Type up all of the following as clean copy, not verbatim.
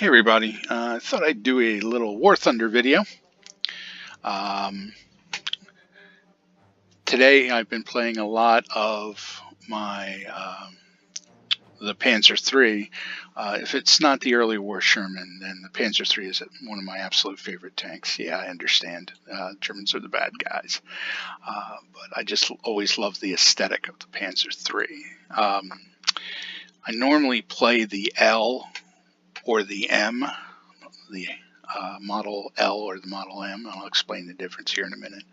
Hey everybody, I thought I'd do a little War Thunder video. Um, Today I've been playing a lot of my the Panzer III. If it's not the early war Sherman, then the Panzer III is one of my absolute favorite tanks. Yeah, I understand. Germans are the bad guys. But I just always love the aesthetic of the Panzer III. I normally play the L or the M, the Model L or the Model M. I'll explain the difference here in a minute.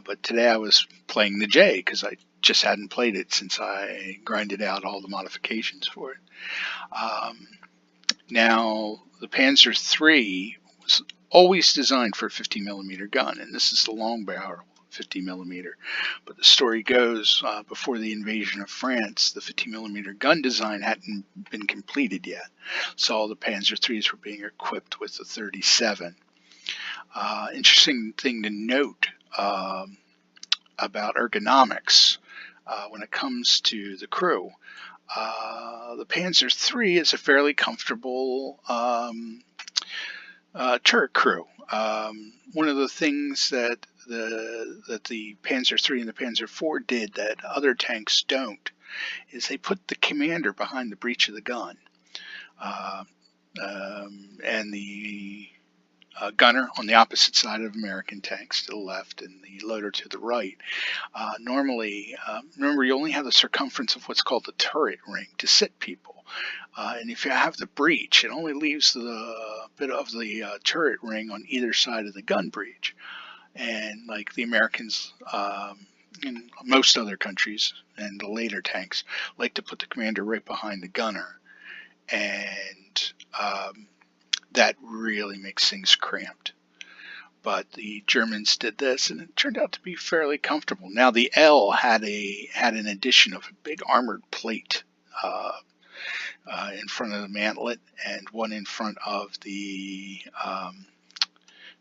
But today I was playing the J because I just hadn't played it since I grinded out all the modifications for it. Now, the Panzer III was always designed for a 50 millimeter gun, and this is the long barrel 50 millimeter. But the story goes, before the invasion of France, the 50 millimeter gun design hadn't been completed yet. So all the Panzer IIIs were being equipped with the 37. Interesting thing to note about ergonomics when it comes to the crew. The Panzer III is a fairly comfortable turret crew. One of the things that the Panzer III and the Panzer IV did that other tanks don't is they put the commander behind the breech of the gun, and the gunner on the opposite side of American tanks to the left and the loader to the right. Normally, remember, you only have the circumference of what's called the turret ring to sit people. And if you have the breech, it only leaves the bit of the turret ring on either side of the gun breech. And like the Americans, in most other countries and the later tanks, like to put the commander right behind the gunner. And that really makes things cramped. But the Germans did this, and it turned out to be fairly comfortable. Now the L had an addition of a big armored plate in front of the mantlet, and one in front of the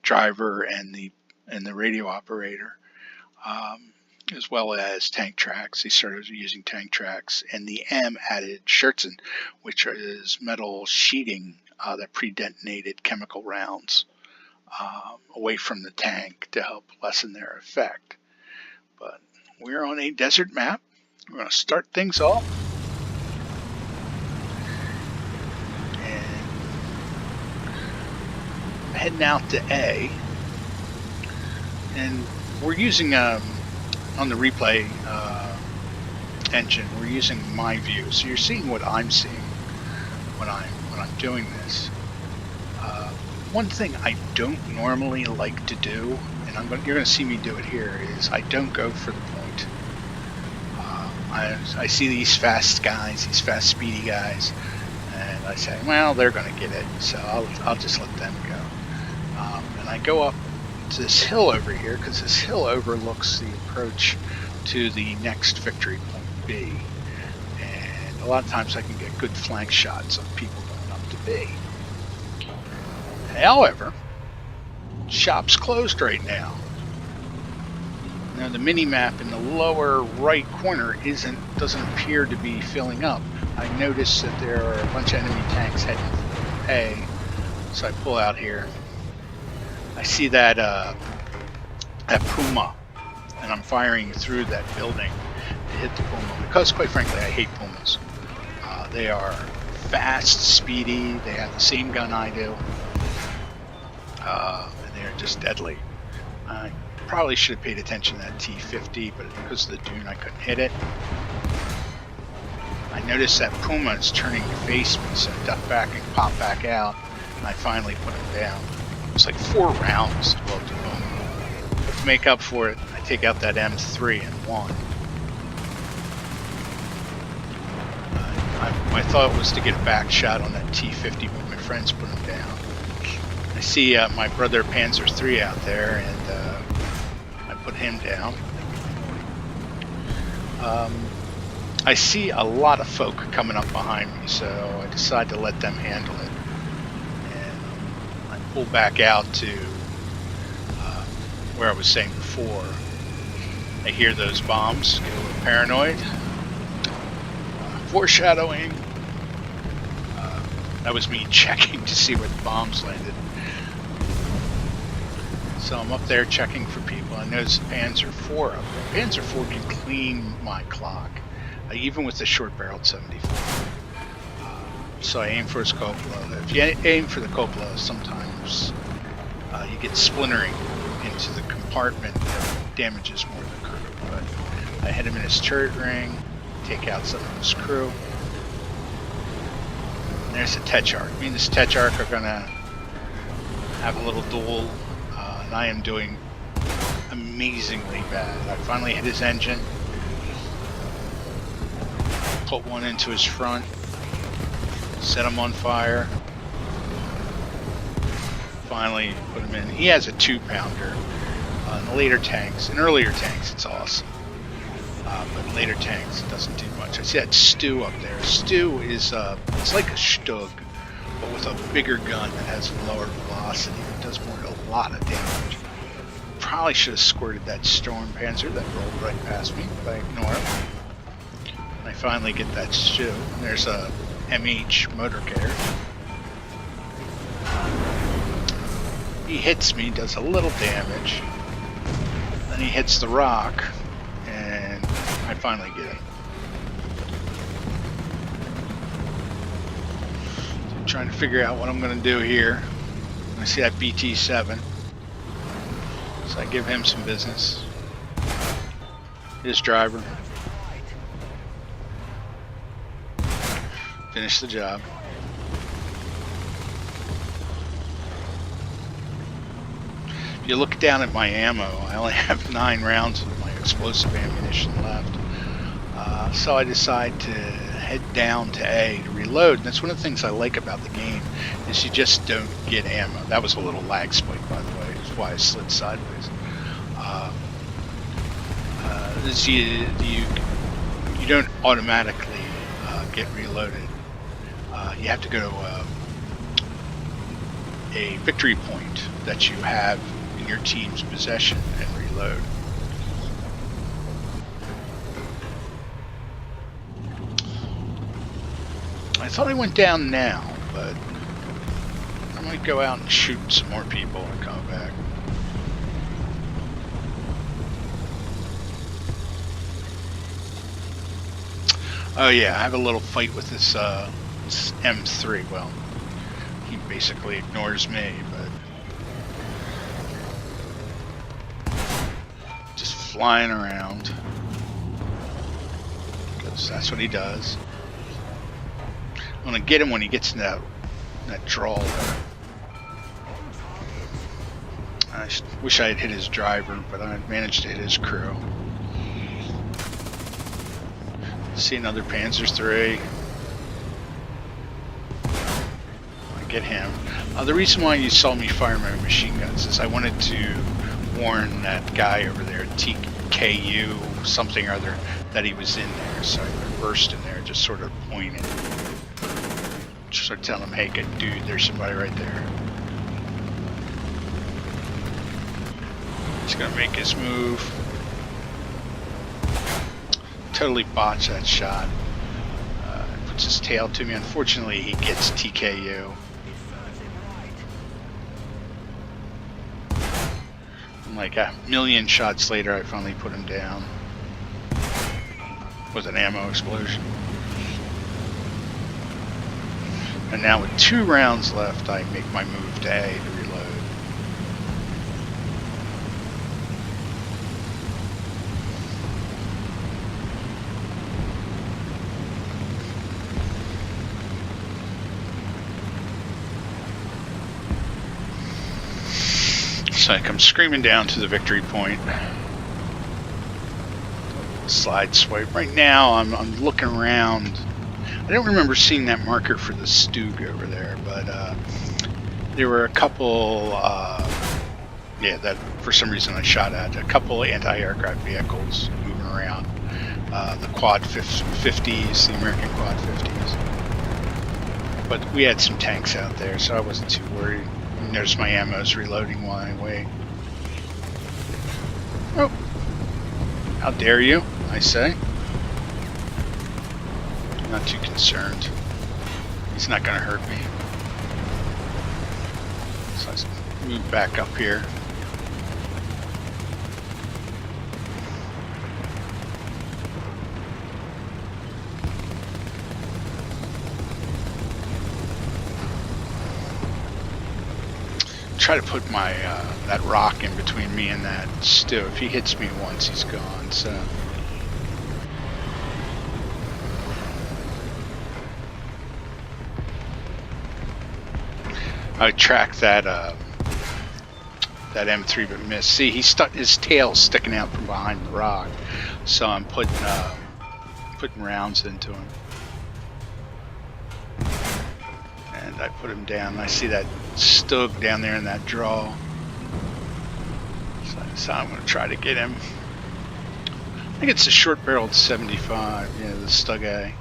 driver and the radio operator, as well as tank tracks. They started using tank tracks, and the M added Schürzen, which is metal sheeting that pre-detonated chemical rounds away from the tank to help lessen their effect. But we're on a desert map. We're going to start things off. And heading out to A. And we're using, on the replay engine, we're using my view. So you're seeing what I'm seeing when I'm doing this. One thing I don't normally like to do, and you're going to see me do it here, is I don't go for the point. I see these fast guys, these fast, speedy guys, and I say, well, they're going to get it, so I'll just let them go. And I go up to this hill over here because this hill overlooks the approach to the next victory point B. And a lot of times I can get good flank shots of people going up to B. However, shop's closed right now. Now the mini-map in the lower right corner doesn't appear to be filling up. I noticed that there are a bunch of enemy tanks heading for A, so I pull out here. I see that Puma, and I'm firing through that building to hit the Puma because, quite frankly, I hate Pumas. They are fast, speedy. They have the same gun I do. And they're just deadly. I probably should have paid attention to that T-50, but because of the dune I couldn't hit it. I noticed that Puma is turning to face me, so I duck back and pop back out, and I finally put him down. It's like 4 rounds to blow up the Puma. But to make up for it, I take out that M3 and 1. My thought was to get a back shot on that T-50, but my friends put him down. I see my brother Panzer III out there, and I put him down. I see a lot of folk coming up behind me, so I decide to let them handle it. And I pull back out to where I was saying before. I hear those bombs, get a little paranoid. Foreshadowing. That was me checking to see where the bombs landed. So I'm up there checking for people. I notice Panzer IV up there. Panzer IV can clean my clock, even with the short-barreled 74. So I aim for his cupola. If you aim for the cupola, sometimes you get splintering into the compartment that damages more of the crew. But I hit him in his turret ring, take out some of his crew. And there's the Techarch. Me and this Techarch are going to have a little duel. And I am doing amazingly bad. I finally hit his engine. Put one into his front. Set him on fire. Finally put him in. He has a 2-pounder. In the later tanks, in earlier tanks, it's awesome. But in later tanks, it doesn't do much. I see that Stu up there. Stu is, it's like a Stug, but with a bigger gun that has lower velocity. It does a lot of damage. Probably should have squirted that Storm Panzer that rolled right past me, but I ignore it. And I finally get that Stu. And there's a MH motor carrier. He hits me, does a little damage. Then he hits the rock, and I finally get him. So I'm trying to figure out what I'm going to do here. I see that BT-7. So I give him some business. His driver. Finish the job. If you look down at my ammo, I only have 9 rounds of my explosive ammunition left. So I decide to head down to A to reload. And that's one of the things I like about the game, is you just don't get ammo. That was a little lag spike, by the way. That's why I slid sideways. You don't automatically get reloaded. You have to go to a victory point that you have in your team's possession and reload. I thought I went down now, but I might go out and shoot some more people and come back. Oh yeah, I have a little fight with this M3. Well, he basically ignores me, but just flying around, because that's what he does. I'm gonna get him when he gets in that draw there. I wish I had hit his driver, but I managed to hit his crew. See another Panzer III. I get him. The reason why you saw me fire my machine guns is I wanted to warn that guy over there, TKU something or other, that he was in there. So I burst in there, just sort of pointed. Just sort of telling him, hey, good dude, there's somebody right there. He's gonna make his move. Totally botched that shot. Puts his tail to me. Unfortunately, he gets TKU. And like a million shots later, I finally put him down with an ammo explosion. And now with 2 rounds left, I make my move to A to reload. So I come screaming down to the victory point. Slide swipe. Right now, I'm looking around. I don't remember seeing that marker for the Stug over there, but there were a couple, that for some reason I shot at, a couple anti-aircraft vehicles moving around. The Quad 50s, the American Quad 50s. But we had some tanks out there, so I wasn't too worried. Notice my ammo's reloading while I wait. Oh, how dare you, I say. I'm not too concerned. It's not going to hurt me. So let's move back up here. Try to put my that rock in between me and that stew. If he hits me once, he's gone. So I tracked that that M3 but missed. See, he stuck his tail sticking out from behind the rock. So I'm putting rounds into him. And I put him down. I see that stug down there in that draw. So I'm going to try to get him. I think it's a short-barreled 75. Yeah, the stug A.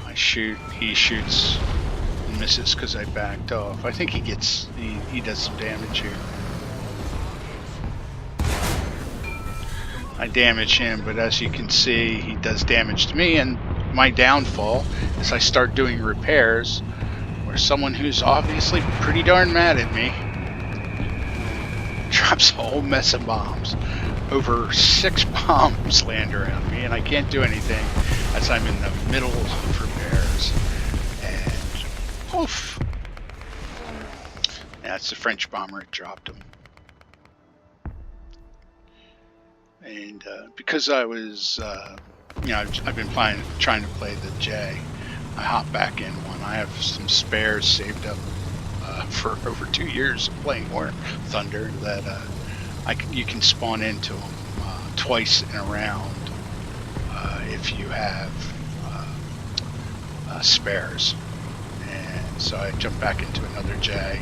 I shoot. He shoots and misses because I backed off. I think he does some damage here. I damage him, but as you can see, he does damage to me, and my downfall is I start doing repairs where someone who's obviously pretty darn mad at me drops a whole mess of bombs. Over 6 bombs land around me, and I can't do anything as I'm in the middle of repairs. And poof! That's the French bomber. It dropped him. And because I was, I've been trying to play the J, I hop back in one. I have some spares saved up for over 2 years of playing War Thunder that you can spawn into them twice in a round if you have spares. And so I jumped back into another J.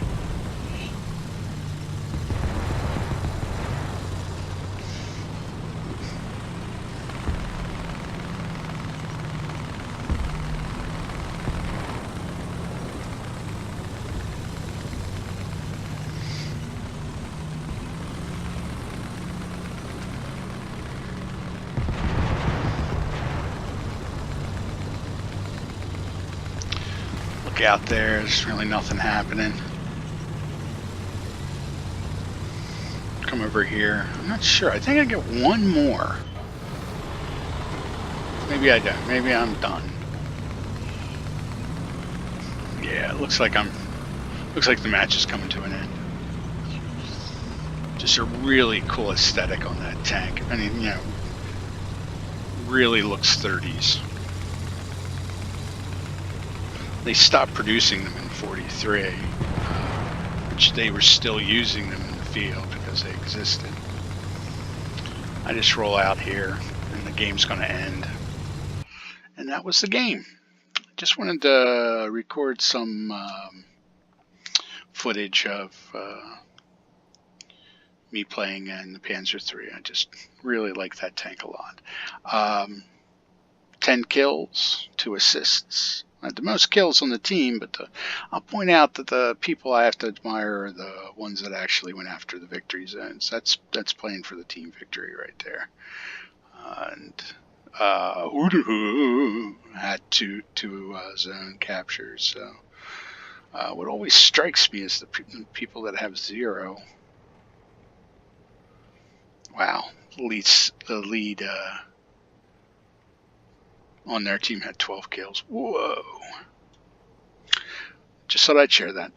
Out there's really nothing happening. Come over here. I'm not sure. I think I get one more. Maybe I don't. Maybe I'm done. Yeah, it looks like the match is coming to an end. Just a really cool aesthetic on that tank. I mean, really looks 30s. They stopped producing them in 43, which they were still using them in the field because they existed. I just roll out here and the game's going to end. And that was the game. Just wanted to record some footage of me playing in the Panzer III. I just really like that tank a lot. 10 kills, 2 assists. The most kills on the team, but I'll point out that the people I have to admire are the ones that actually went after the victory zones. That's playing for the team victory right there. And had two zone captures. So what always strikes me is the people that have 0. Wow, the lead on their team had 12 kills. Whoa. Just thought I'd share that.